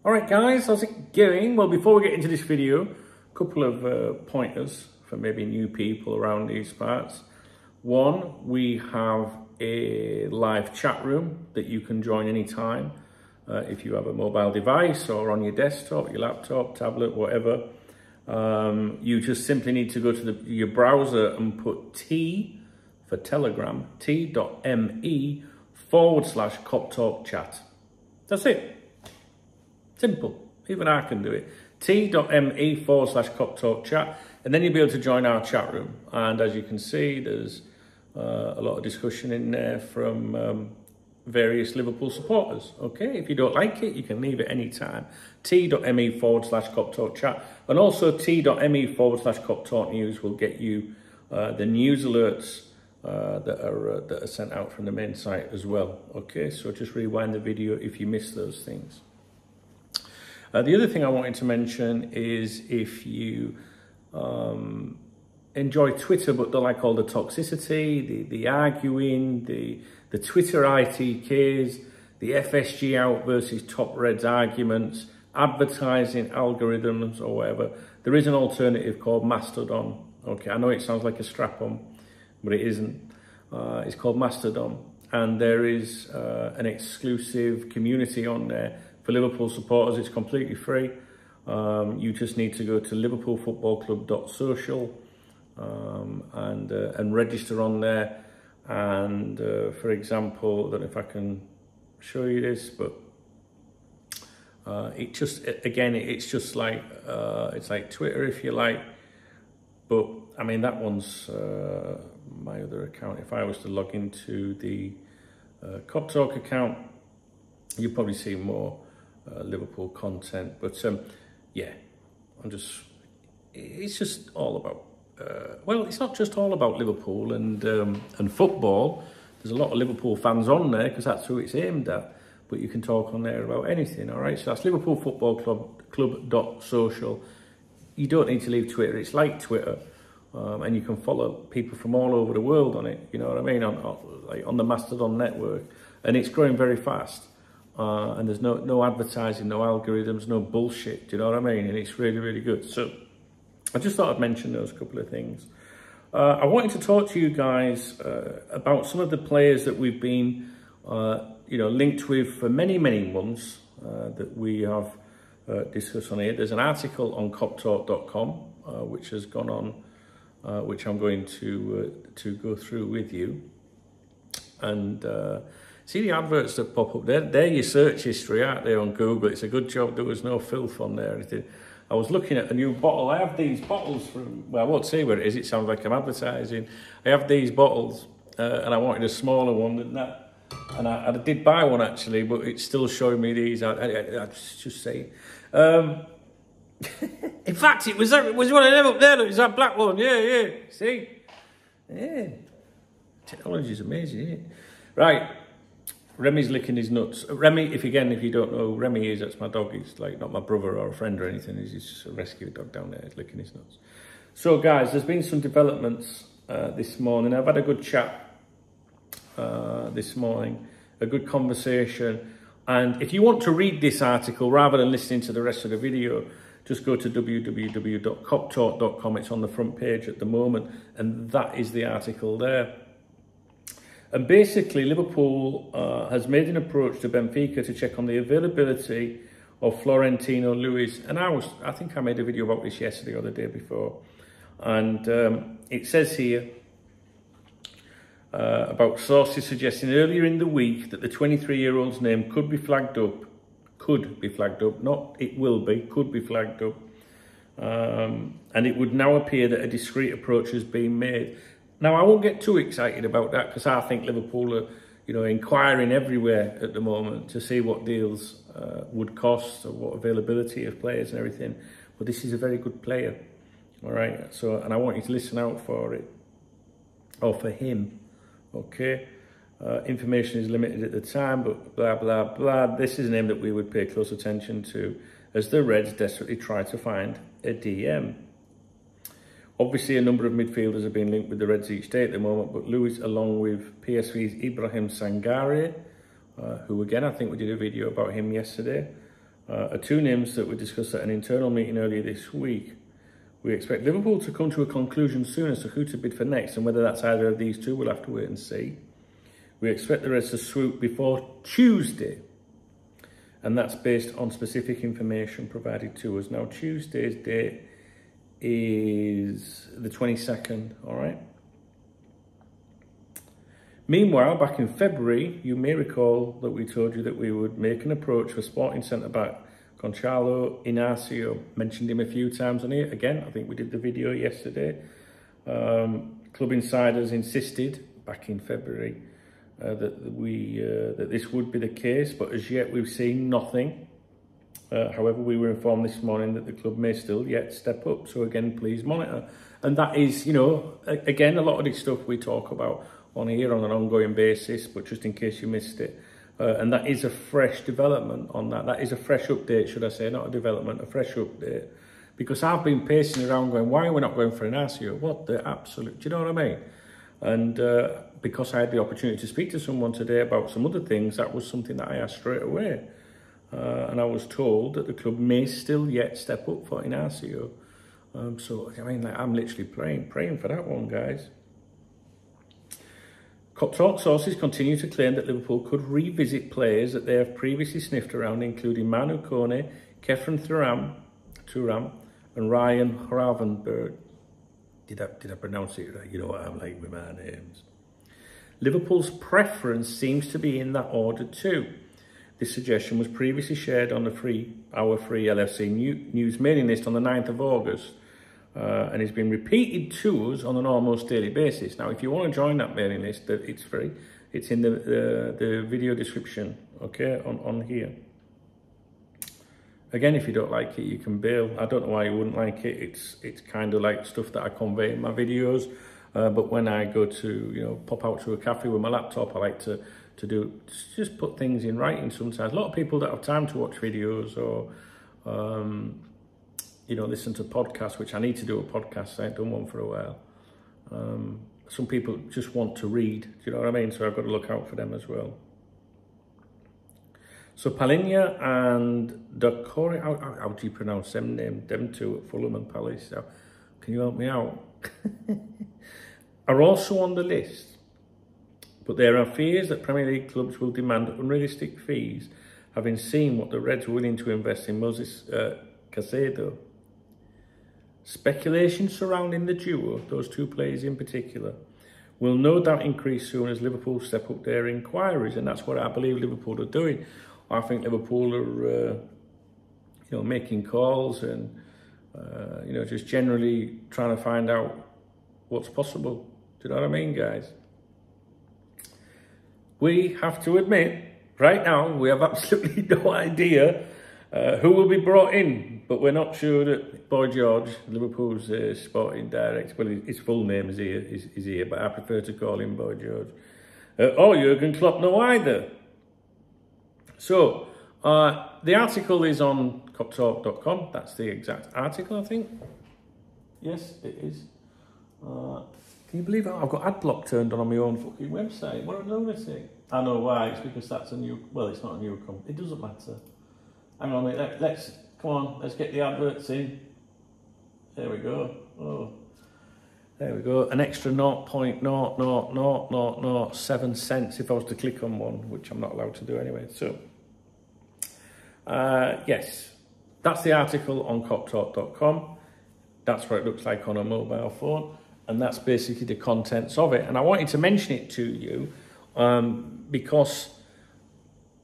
Alright guys, how's it going? Well, before we get into this video, a couple of pointers for maybe new people around these parts. One, we have a live chat room that you can join anytime. If you have a mobile device or on your desktop, your laptop, tablet, whatever. You just simply need to go to your browser and put T for Telegram, t.me/CopTalkChat. That's it. Simple. Even I can do it. t.me/CopTalkChat, and then you'll be able to join our chat room. And as you can see, there's a lot of discussion in there from various Liverpool supporters. Okay, if you don't like it, you can leave at any time. t.me/CopTalkChat, and also t.me/CopTalkNews will get you the news alerts that are sent out from the main site as well. Okay, so just rewind the video if you miss those things. The other thing I wanted to mention is if you enjoy Twitter but don't like all the toxicity, the arguing, the Twitter ITKs, the FSG out versus top Reds arguments, advertising algorithms or whatever, there is an alternative called Mastodon. Okay, I know it sounds like a strap-on, but it isn't. It's called Mastodon, and there is an exclusive community on there for Liverpool supporters. It's completely free. You just need to go to liverpoolfootballclub.social and register on there. And for example, I don't know if I can show you this, but it just, again, it's just like it's like Twitter, if you like. But I mean, that one's my other account. If I was to log into the Cop Talk account, you'll probably see more Liverpool content. But yeah, it's just all about, well, it's not just all about Liverpool and football. There's a lot of Liverpool fans on there because that's who it's aimed at. But you can talk on there about anything, all right? So that's liverpoolfootballclub.social. You don't need to leave Twitter. It's like Twitter. And you can follow people from all over the world on it, you know what I mean, on the Mastodon network. And it's growing very fast. And there's no advertising, no algorithms, no bullshit, do you know what I mean? And it's really, really good. So I just thought I'd mention those couple of things. I wanted to talk to you guys about some of the players that we've been linked with for many, many months that we have discussed on here. There's an article on coptalk.com which has gone on, which I'm going to go through with you. And see the adverts that pop up there? They're your search history, aren't they, on Google? It's a good job there was no filth on there or anything. I was looking at a new bottle. I have these bottles from, well, I won't say where it is. It sounds like I'm advertising. I have these bottles and I wanted a smaller one than that. And I did buy one actually, but it's still showing me these. I just say. In fact, it was one of them up there. It was that black one. Yeah. See? Yeah. Technology is amazing, isn't it? Right. Remy's licking his nuts. Remy, if you don't know who Remy is, that's my dog. He's like not my brother or a friend or anything. He's just a rescue dog down there. He's licking his nuts. So guys, there's been some developments this morning. I've had a good chat this morning, a good conversation. And if you want to read this article rather than listening to the rest of the video, just go to www.coptalk.com. It's on the front page at the moment, and that is the article there. And basically, Liverpool has made an approach to Benfica to check on the availability of Florentino Luis. And I think I made a video about this yesterday or the day before. And it says here about sources suggesting earlier in the week that the 23-year-old's name could be flagged up. Could be flagged up, not it will be, could be flagged up. And it would now appear that a discreet approach has been made. Now, I won't get too excited about that because I think Liverpool are, inquiring everywhere at the moment to see what deals would cost or what availability of players and everything. But this is a very good player, all right? So, and I want you to listen out for it, or for him, okay? Information is limited at the time, but blah, blah, blah. This is a name that we would pay close attention to as the Reds desperately try to find a DM. Obviously, a number of midfielders have been linked with the Reds each day at the moment, but Lewis, along with PSV's Ibrahim Sangare, who again, I think we did a video about him yesterday, are two names that were discussed at an internal meeting earlier this week. We expect Liverpool to come to a conclusion soon as to who to bid for next, and whether that's either of these two, we'll have to wait and see. We expect the rest to swoop before Tuesday, and that's based on specific information provided to us. Now, Tuesday's date is the 22nd, all right? Meanwhile, back in February, you may recall that we told you that we would make an approach for Sporting centre-back Gonçalo Inacio. Mentioned him a few times on here. Again, I think we did the video yesterday. Club insiders insisted back in February that this would be the case, but as yet we've seen nothing. However, we were informed this morning that the club may still yet step up. So again, please monitor. And that is, you know, again, a lot of this stuff we talk about on here on an ongoing basis, but just in case you missed it. And that is a fresh development on that. That is a fresh update, should I say, not a development, a fresh update. Because I've been pacing around going, why are we not going for Inacio? What the absolute, do you know what I mean? And because I had the opportunity to speak to someone today about some other things, that was something that I asked straight away. And I was told that the club may still yet step up for Inacio. So, I mean, like, I'm literally praying for that one, guys. Top sources continue to claim that Liverpool could revisit players that they have previously sniffed around, including Manu Kone, Kefren Thuram, and Ryan Gravenberg. Did I pronounce it right? You know what I'm like with my names. Liverpool's preference seems to be in that order too. This suggestion was previously shared on our free LFC news mailing list on the 9th of August. And it's been repeated to us on an almost daily basis. Now, if you want to join that mailing list, it's free. It's in the video description, okay, on here. Again, if you don't like it, you can bail. I don't know why you wouldn't like it. It's kind of like stuff that I convey in my videos. But when I go to, you know, pop out to a cafe with my laptop, I like to just put things in writing sometimes. A lot of people don't have time to watch videos or you know, listen to podcasts, which I need to do a podcast. I ain't done one for a while. Some people just want to read, do you know what I mean? So I've got to look out for them as well. So Palinha and Dakori, how do you pronounce them names? Them two at Fulham and Palace. So can you help me out? Are also on the list. But there are fears that Premier League clubs will demand unrealistic fees, having seen what the Reds were willing to invest in Moses Caicedo. Speculation surrounding the duo, those two players in particular, will no doubt increase soon as Liverpool step up their inquiries, and that's what I believe Liverpool are doing. I think Liverpool are, you know, making calls and, you know, just generally trying to find out what's possible. Do you know what I mean, guys? We have to admit, right now, we have absolutely no idea who will be brought in, but we're not sure that Boy George, Liverpool's sporting director, well, his full name is here, but I prefer to call him Boy George, or Jurgen Klopp know either. So, the article is on coptalk.com. That's the exact article, I think. Yes, it is. Can you believe I've got adblock turned on my own fucking website? What a lunatic. I know why. It's because that's a new... Well, it's not a new company. It doesn't matter. Hang on, mate. Come on. Let's get the adverts in. There we go. Oh. There we go. An extra 0.00007 cents if I was to click on one, which I'm not allowed to do anyway. So, yes. That's the article on coptalk.com. That's what it looks like on a mobile phone. And that's basically the contents of it. And I wanted to mention it to you because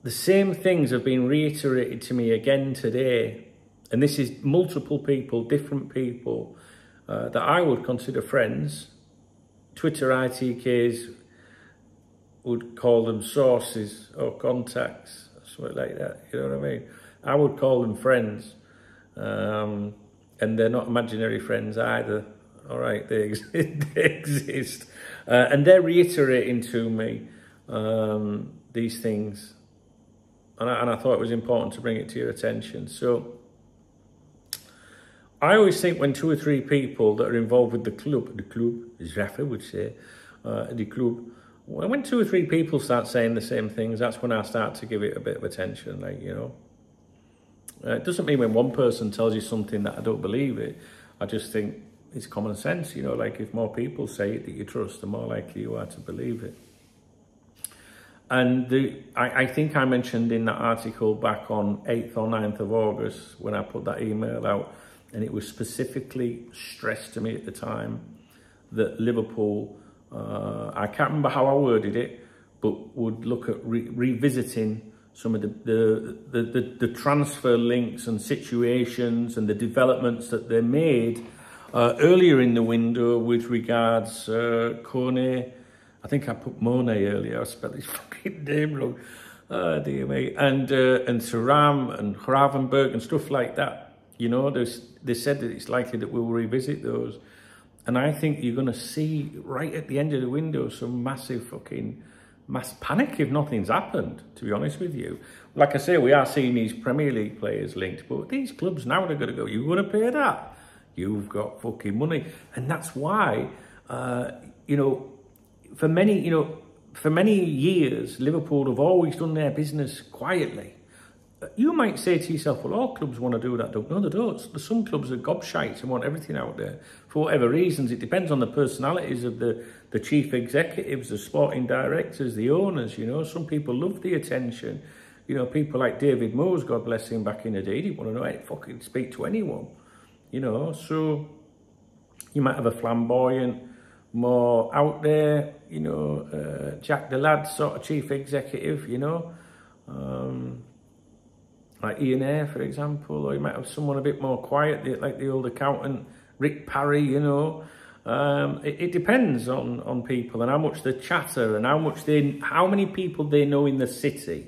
the same things have been reiterated to me again today. And this is multiple people, different people that I would consider friends. Twitter ITKs would call them sources or contacts, something like that. You know what I mean? I would call them friends. And they're not imaginary friends either. All right, they exist. And they're reiterating to me these things. And I thought it was important to bring it to your attention. So I always think when 2 or 3 people that are involved with the club, as Rafa would say, the club, when 2 or 3 people start saying the same things, that's when I start to give it a bit of attention, like, you know. It doesn't mean when one person tells you something that I don't believe it. I just think it's common sense, you know, like if more people say it that you trust, the more likely you are to believe it. And I think I mentioned in that article back on 8th or 9th of August when I put that email out, and it was specifically stressed to me at the time that Liverpool, I can't remember how I worded it, but would look at revisiting some of the transfer links and situations and the developments that they made earlier in the window with regards Kone. I think I put Mone earlier. I spelled his fucking name wrong. Oh dear me. And Thuram and Gravenberg and stuff like that. You know, they said that it's likely that we'll revisit those. And I think you're going to see right at the end of the window some massive fucking mass panic if nothing's happened, to be honest with you. Like I say, we are seeing these Premier League players linked, but these clubs now are going to go, you're going to pay that. You've got fucking money. And that's why, you know, for many years, Liverpool have always done their business quietly. You might say to yourself, well, all clubs want to do that. No, they don't. Some clubs are gobshites and want everything out there. For whatever reasons, it depends on the personalities of the chief executives, the sporting directors, the owners, you know. Some people love the attention. You know, people like David Moyes, God bless him, back in the day, he didn't want to know how to fucking speak to anyone. You know, so you might have a flamboyant, more out there, you know, Jack the Lad sort of chief executive, you know. Like Ian Ayre, for example, or you might have someone a bit more quiet, like the old accountant, Rick Parry, you know. It depends on people and how much they chatter and how many people they know in the city,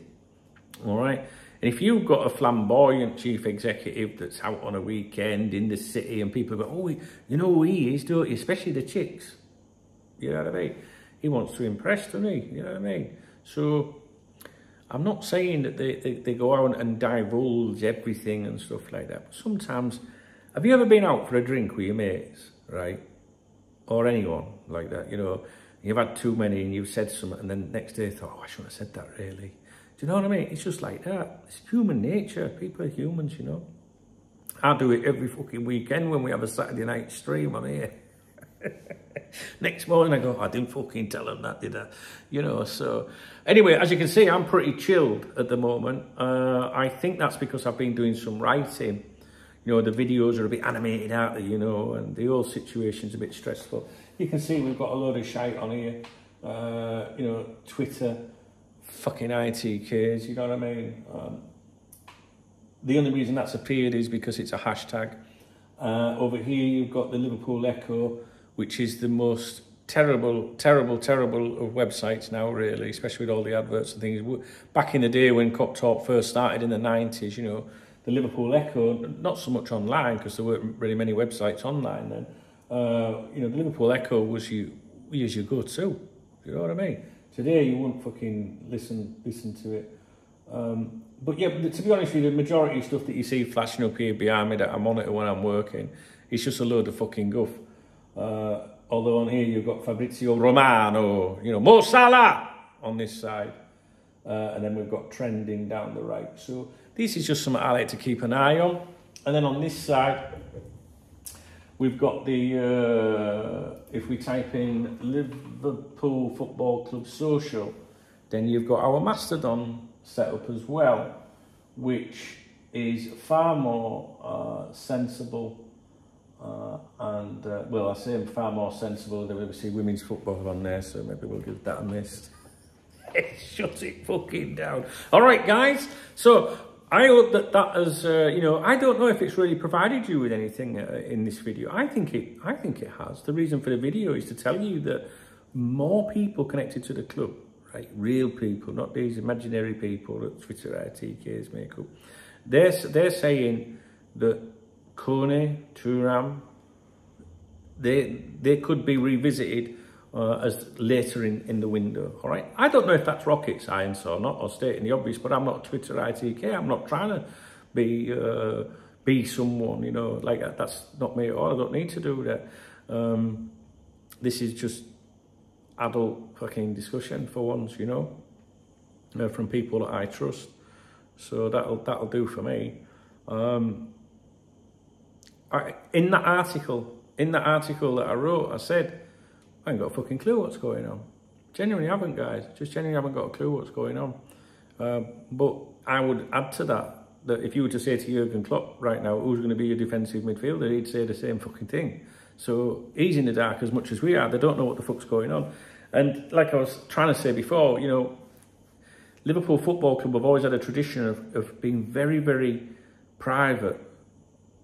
all right? And if you've got a flamboyant chief executive that's out on a weekend in the city and people go, oh, you know who he is, don't you? Especially the chicks, you know what I mean? He wants to impress, doesn't he? You know what I mean? So I'm not saying that they go out and divulge everything and stuff like that. But sometimes, have you ever been out for a drink with your mates, right? Or anyone like that, you know? You've had too many and you've said something and then the next day thought, oh, I shouldn't have said that really. Do you know what I mean? It's just like that. It's human nature. People are humans, you know? I do it every fucking weekend when we have a Saturday night stream on here. Next morning I go, I didn't fucking tell them that, did I? You know, so anyway, as you can see, I'm pretty chilled at the moment. I think that's because I've been doing some writing. You know, the videos are a bit animated, aren't they, you know, and the whole situation's a bit stressful. You can see we've got a load of shite on here. You know, Twitter, fucking ITKs, you know what I mean? The only reason that's appeared is because it's a hashtag. Over here you've got the Liverpool Echo, which is the most terrible of websites now, really, especially with all the adverts and things. Back in the day when Cop Talk first started in the 90s, you know, the Liverpool Echo, not so much online because there weren't really many websites online then. You know, the Liverpool Echo was your go-to. You know what I mean? Today you wouldn't fucking listen to it. But yeah, to be honest with you, the majority of stuff that you see flashing up here behind me that I monitor when I'm working, it's just a load of fucking guff. Although on here you've got Fabrizio Romano, you know, Mo Salah on this side, and then we've got trending down the right. So this is just something I like to keep an eye on. And then on this side, we've got the, if we type in Liverpool Football Club Social, then you've got our Mastodon set up as well, which is far more sensible. Well, I say far more sensible than we see women's football on there, so maybe we'll give that a miss. Shut it fucking down. All right, guys. So I hope that has, you know, I don't know if it's really provided you with anything in this video. I think it has. The reason for the video is to tell you that more people connected to the club, right? Real people, not these imaginary people that Twitter ITKs make up. They're saying that Kone, Thuram, they could be revisited as later in the window, all right? I don't know if that's rocket science or not, or stating the obvious, but I'm not a Twitter ITK. I'm not trying to be someone, you know, like that. That's not me at all. I don't need to do that. This is just adult fucking discussion for once, you know, from people that I trust. So that'll do for me. In that article that I wrote, I said, I ain't got a fucking clue what's going on. Genuinely haven't, guys. Just genuinely haven't got a clue what's going on. But I would add to that if you were to say to Jurgen Klopp right now, who's going to be your defensive midfielder, he'd say the same fucking thing. So he's in the dark as much as we are. They don't know what the fuck's going on. And like I was trying to say before, you know, Liverpool Football Club have always had a tradition of being very, very private.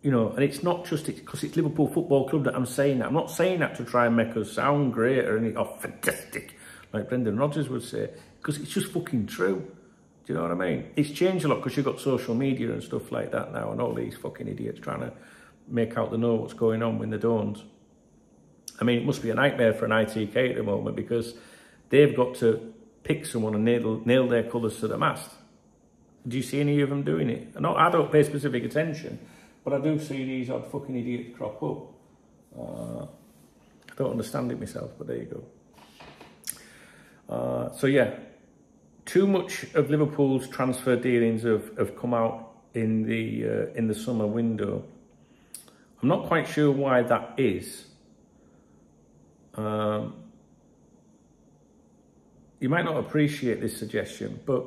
You know, and it's not just because it's Liverpool Football Club that I'm saying that. I'm not saying that to try and make us sound great or anything, or fantastic, like Brendan Rodgers would say, because it's just fucking true. Do you know what I mean? It's changed a lot because you've got social media and stuff like that now, and all these fucking idiots trying to make out they know what's going on when they don't. I mean, it must be a nightmare for an ITK at the moment because they've got to pick someone and nail their colours to the mast. Do you see any of them doing it? I don't pay specific attention, but I do see these odd fucking idiots crop up. I don't understand it myself, but there you go. So yeah, too much of Liverpool's transfer dealings have come out in the summer window. I'm not quite sure why that is. You might not appreciate this suggestion, but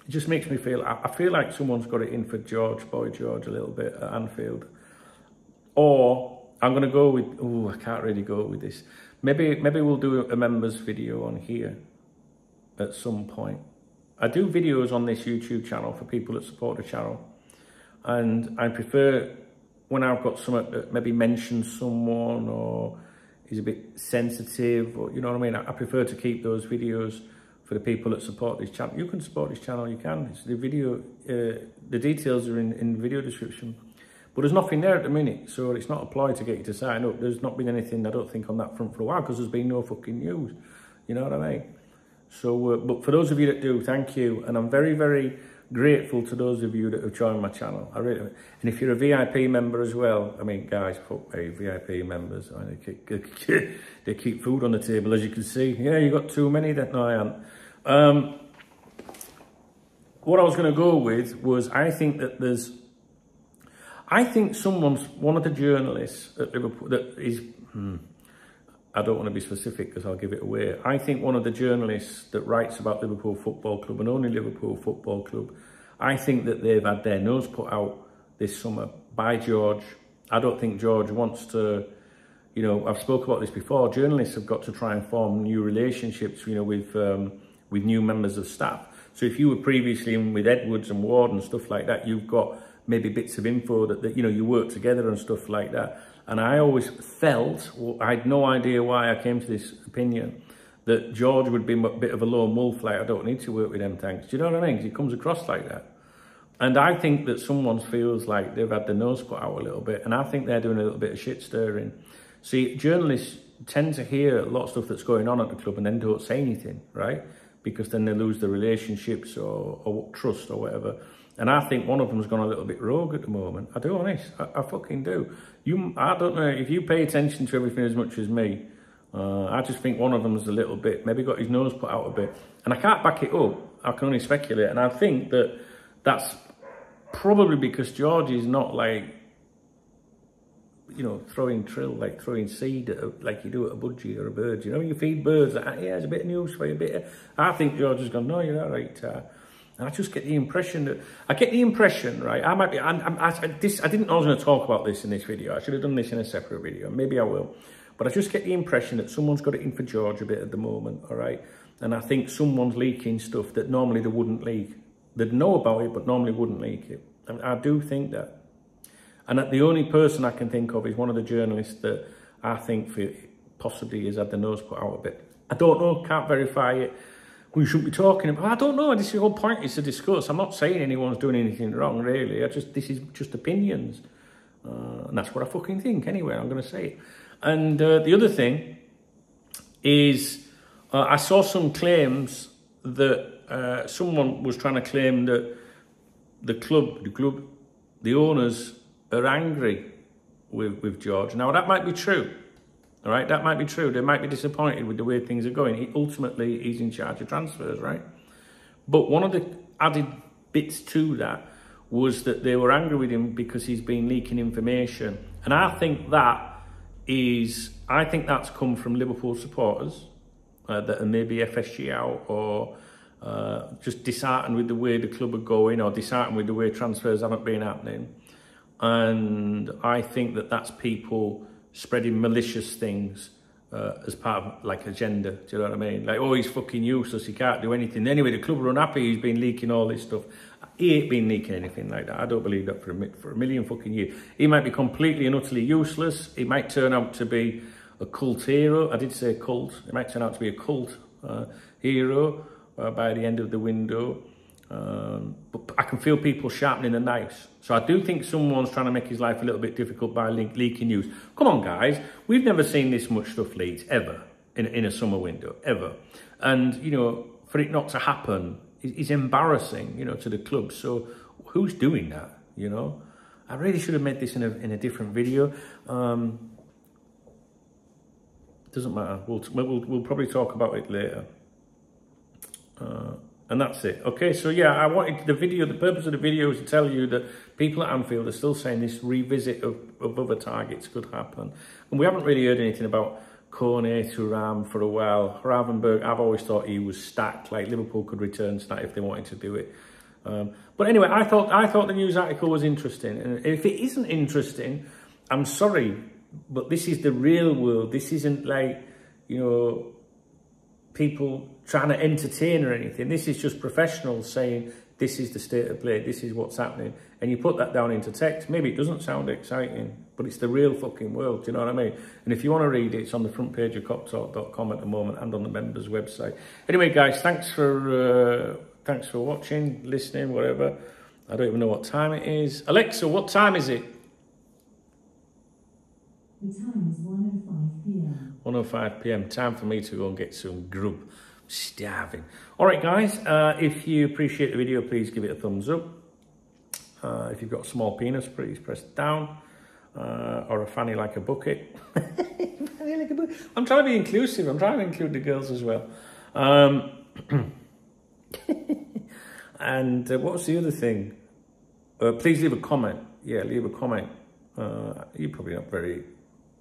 it just makes me feel, I feel like someone's got it in for Boy George a little bit at Anfield. Or I'm going to go with, I can't really go with this. Maybe we'll do a members video on here at some point. I do videos on this YouTube channel for people that support the channel. And I prefer when I've got something that maybe mentions someone or is a bit sensitive, or you know what I mean. I prefer to keep those videos for the people that support this channel. You can support this channel, you can. It's the video, the details are in the video description. But there's nothing there at the minute, so it's not a ploy to get you to sign up. There's not been anything, I don't think, on that front for a while because there's been no fucking news. You know what I mean? So, but for those of you that do, thank you. And I'm very, very grateful to those of you that have joined my channel. I really, and if you're a VIP member as well, I mean, guys, fuck me, VIP members, I mean, they keep food on the table, as you can see. Yeah, you got too many. That no, I haven't. What I was going to go with was, I think one of the journalists at Liverpool that is, I don't want to be specific because I'll give it away. I think one of the journalists that writes about Liverpool Football Club and only Liverpool Football Club, I think that they've had their nose put out this summer by George. I don't think George wants to, you know, I've spoken about this before. Journalists have got to try and form new relationships, you know, with new members of staff. So if you were previously in with Edwards and Ward and stuff like that, you've got maybe bits of info that you know, you work together and stuff like that. And I always felt, I had no idea why I came to this opinion, that George would be a bit of a lone wolf, like I don't need to work with them tanks. Do you know what I mean? Because he comes across like that. And I think that someone feels like they've had their nose put out a little bit, and I think they're doing a little bit of shit stirring. See, journalists tend to hear a lot of stuff that's going on at the club and then don't say anything, right? Because then they lose the relationships or trust or whatever. And I think one of them's gone a little bit rogue at the moment. I do, honest. I fucking do. I don't know, if you pay attention to everything as much as me, I just think one of them's a little bit, maybe got his nose put out a bit. And I can't back it up. I can only speculate. And I think that that's probably because George is not like, you know, throwing trill, like throwing seed at like you do at a budgie or a bird. You know, you feed birds, like, yeah, there's a bit of news for you, I think George has gone, no, you're all right, and I just get the impression that, right, I didn't know I was going to talk about this in this video. I should have done this in a separate video. Maybe I will. But I just get the impression that someone's got it in for George a bit at the moment, all right? And I think someone's leaking stuff that normally they wouldn't leak. They'd know about it, but normally wouldn't leak it. And I do think that. And that the only person I can think of is one of the journalists that I think possibly has had the nose put out a bit. I don't know, can't verify it. We shouldn't be talking about, I don't know, this is the whole point is to discuss. I'm not saying anyone's doing anything wrong, really. This is just opinions. And that's what I fucking think anyway, I'm going to say it. And the other thing is, I saw some claims that someone was trying to claim that the owners are angry with George. Now, that might be true. All right, that might be true. They might be disappointed with the way things are going. Ultimately, he's in charge of transfers, right? But one of the added bits to that was that they were angry with him because he's been leaking information. And I think that's come from Liverpool supporters that are maybe FSG out, or just disheartened with the way the club are going, or disheartened with the way transfers haven't been happening. And I think that that's people spreading malicious things as part of like agenda. Do you know what I mean? Like, oh, he's fucking useless, he can't do anything. Anyway, the club are unhappy, he's been leaking all this stuff. He ain't been leaking anything like that. I don't believe that for a million fucking years. He might be completely and utterly useless. He might turn out to be a cult hero. I did say cult. He might turn out to be a cult hero by the end of the window. But I can feel people sharpening the knives. So I do think someone's trying to make his life a little bit difficult by leaking news. Come on, guys. We've never seen this much stuff leaked, ever, in a summer window, ever. And, you know, for it not to happen is embarrassing, you know, to the club. So who's doing that, you know? I really should have made this in a different video. Doesn't matter. We'll probably talk about it later. And that's it. Okay, so yeah, I wanted the purpose of the video is to tell you that people at Anfield are still saying this revisit of other targets could happen. And we haven't really heard anything about Kone, Thuram for a while. Gravenberch, I've always thought he was stacked, like Liverpool could return to that if they wanted to do it. But anyway, I thought the news article was interesting. And if it isn't interesting, I'm sorry, but this is the real world. This isn't like, you know, people trying to entertain or anything. This is just professionals saying, this is the state of play, this is what's happening. And you put that down into text. Maybe it doesn't sound exciting, but it's the real fucking world, do you know what I mean? And if you want to read it, it's on the front page of coptalk.com at the moment and on the members' website. Anyway, guys, thanks for watching, listening, whatever. I don't even know what time it is. Alexa, what time is it? The time is 1:05 p.m. 1:05 p.m. Time for me to go and get some grub. I'm starving. All right, guys. If you appreciate the video, please give it a thumbs up. If you've got a small penis, please press down. Or a fanny like a bucket. Fanny like a bucket. I'm trying to be inclusive. I'm trying to include the girls as well. And what was the other thing? Please leave a comment. Yeah, leave a comment. You're probably not very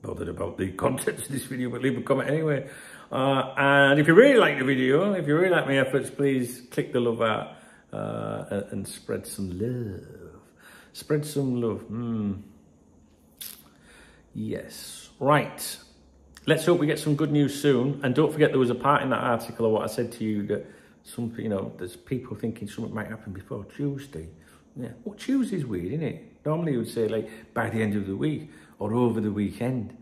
bothered about the contents of this video, but leave a comment anyway. And if you really like the video, if you really like my efforts, please click the love out and spread some love. Spread some love. Yes. Right. Let's hope we get some good news soon. And don't forget, there was a part in that article of what I said to you that something, you know, there's people thinking something might happen before Tuesday. Yeah. Well, Tuesday's weird, isn't it? Normally you would say like by the end of the week or over the weekend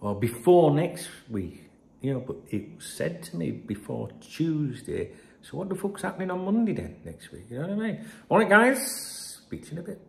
or before next week, you know, but it was said to me before Tuesday. So what the fuck's happening on Monday then next week? You know what I mean? All right, guys, speak to you in a bit.